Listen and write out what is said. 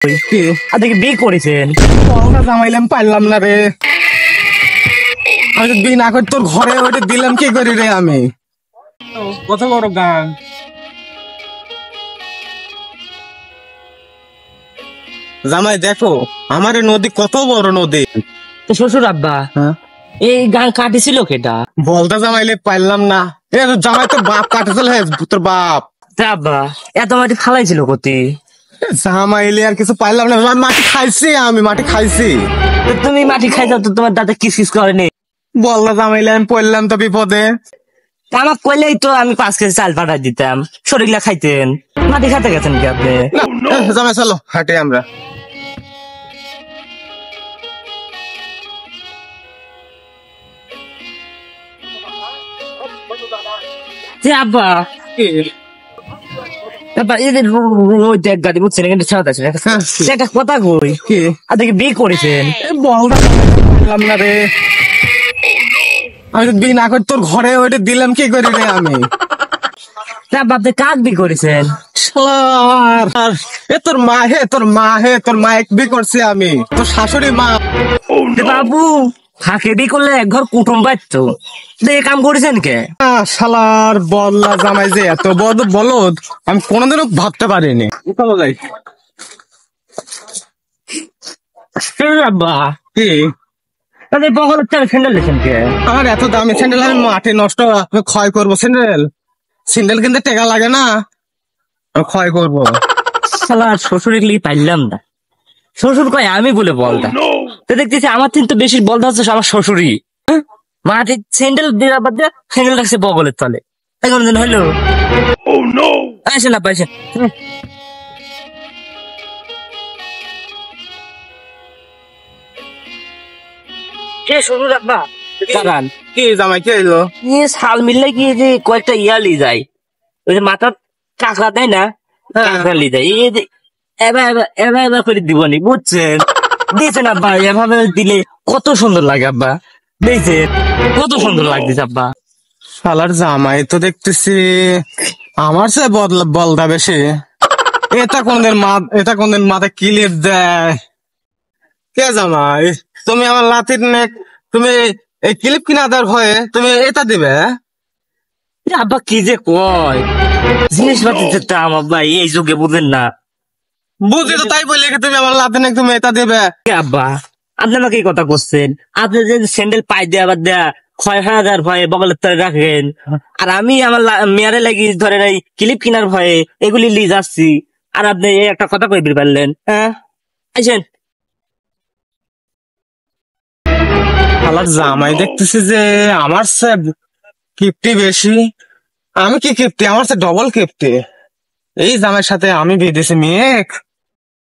দেখি বিয়ে করেছেন জামাইলাম পারলাম না রে। আমি বিয়ে না করে তোর ঘরে ওইটা দিলাম কি করি রে আমি। কত বড় গান। জামাই দেখো আমার এই নদী কত বড় নদী। তো শ্বশুর আব্বা এই গান কাটিছিল কেটা বলতে জামাইলে পারলাম না। এ জামাই তোর বাপ কাটেছিল, হে তোর বাপ। আব্বা এত মাটি ফালাইছিল কতি জামাইলে আর কিছু পাইলাম না। মাটি খাইছি, আমি মাটি খাইছি। তুমি মাটি খাইছো তো তোমার দাদা কিস করেনি। বল না জামাইলে আমি পড়লাম তো বিপদে। আমার কইলেই তো আমি 5 কেজি চাল পাঠাই দিতাম, শরীরলা খাইতেন। মাটি খাইতে গেছেন কি আপনি? জামাই চলো হাটে আমরা। যে আব্বা দেখ গাড়ি বুঝছেন এখানে ছাড়া আছে একটা কথা কই দেখি বিয়ে করেছেন বল না রে। আমি বিয়ে না করে তোর ঘরে ওইটা দিলাম কি করি রে আমি। আপনি কাক বিয়ে করেছেন? এ তোর মা হে, তোর মা হে, তোর মা এক বিয়ে করছি আমি, তোর শাশুড়ি মা। বাবু ফাঁকে বিয়ে করলে এক ঘর কুটুম পাইতো, এই কাম করেছেন কে? শালার বল্লা জামাই যে এত বলদ আমি কোনোদিনও ভাবতে পারিনি। আব্বা কি বগলের চাল স্যান্ডেল লেছেন কে? আমার এত দামি স্যান্ডেল আমি মাঠে নষ্ট ক্ষয় করবো? স্যান্ডেল কিনতে টাকা লাগে না, আমি ক্ষয় করবো। শালা শ্বশুরের লিগে পাইলাম না। শ্বশুর কয় আমি বলে বলদা, তো দেখতেছি আমার কিন্তু বেশি বলদা হচ্ছে আমার শ্বশুরই। মাটি স্যান্ডেল দিয়ে স্যান্ডেল রাখছে বগলের তলে। এখন দিন হইলো আসেন না পাইছেন। কে শ্বশুর আব্বা দাঁড়ান। কি জামাই কি হইলো? শাল মিললে কি যে কয়েকটা ইয়ালি যায়, ওই যে মাথার কাঁকড়া দেয় না, কাঁকড়া লি যায়। এই যে এবার করে দিবনি বুঝছেন? দিয়েছেন আব্বা, এভাবে দিলে কত সুন্দর লাগে আব্বা। দিয়েছেন কত সুন্দর লাগতেছে আব্বা। শালার জামাই তো দেখতেছি আমার সে বলদা বেশি। এটা কোনদিন মাথায় ক্লিপ দেয়। কে জামাই তুমি আমার লাতির নেক, তুমি এই ক্লিপ কিনা দেওয়ার ভয়ে তুমি এটা দিবে? আব্বা কি যে কয়, জিনিসপাতির দাম আব্বা এই যুগে বুঝেন না। বুঝি তো তাই বলি তুমি আমার লাতির নেক তুমি এটা দিবে। আব্বা আপনি আমাকে এই কথা করছেন, আপনি যে স্যান্ডেল পাই দেয়া আবার দেয়া 6,000 ভয়ে বগলের তলে রাখেন, আর আমি আমার মেয়ারে লাগি ধরেন এই ক্লিপ কিনার ভয়ে এগুলি লি যাচ্ছি, আর আপনি এই একটা কথা কই পারলেন? হ্যাঁ আইসেন। শালার জামাই দেখতেছি যে আমার সে কিপ্টি বেশি। আমি কি কিপ্টি, আমার সে ডবল কিপ্টি। এই জামাইয়ের সাথে আমি বিদেশি মেয়ে।